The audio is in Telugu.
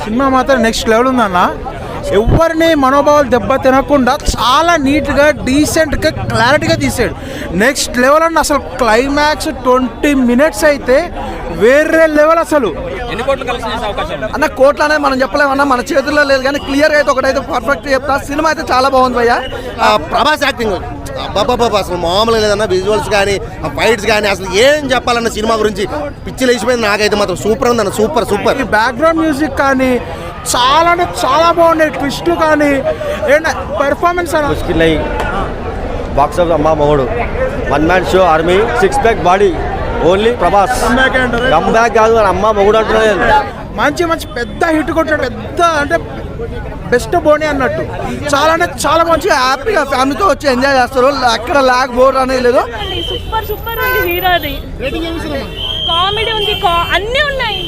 సినిమా మాత్రం నెక్స్ట్ లెవెల్ ఉందన్న. ఎవరిని మనోభావాలు దెబ్బ తినకుండా చాలా నీట్గా డీసెంట్గా క్లారిటీగా తీసాడు. నెక్స్ట్ లెవెల్ అన్న. అసలు క్లైమాక్స్ 20 minutes అయితే వేరే లెవెల్. అసలు ఎన్ని కోట్లు కలెక్షన్ చేసే అవకాశం అన్న? కోట్లు అనేది మనం చెప్పలేమన్నా, మన చేతుల్లో లేదు. కానీ క్లియర్గా అయితే ఒకటైతే పర్ఫెక్ట్ చెప్తా, సినిమా అయితే చాలా బాగుంది భయ్య. ప్రభాస్ యాక్టింగ్ బాబా అసలు మామూలుగా లేదన్న. విజువల్స్ కానీ ఆ ఫైట్స్ కానీ అసలు ఏం చెప్పాలన్న సినిమా గురించి పిచ్చి లేచిపోయింది. నాకైతే మాత్రం సూపర్ ఉందన్న. సూపర్. ఈ బ్యాక్గ్రౌండ్ మ్యూజిక్ కానీ చాలా అంటే చాలా బాగున్నాయి. ట్విస్ట్లు కానీ పెర్ఫార్మెన్స్ అని బాక్స్ ఆఫ్ అమ్మ మొగుడు 1 man show army 6-pack body only Prabhas come back కాదు అమ్మ మొగుడు అంటున్నాను. మంచి పెద్ద హిట్ కొట్టాడు. పెద్ద అంటే బెస్ట్ బోని అన్నట్టు. చాలా అంటే చాలా మంచిగా హ్యాపీగా ఫ్యామిలీతో వచ్చి ఎంజాయ్ చేస్తారు. ఎక్కడ లాగ్ బోర్ అనేది లేదు. సూపర్ ఉంది హీరోది. కామెడీ ఉంది, అన్నీ ఉన్నాయి.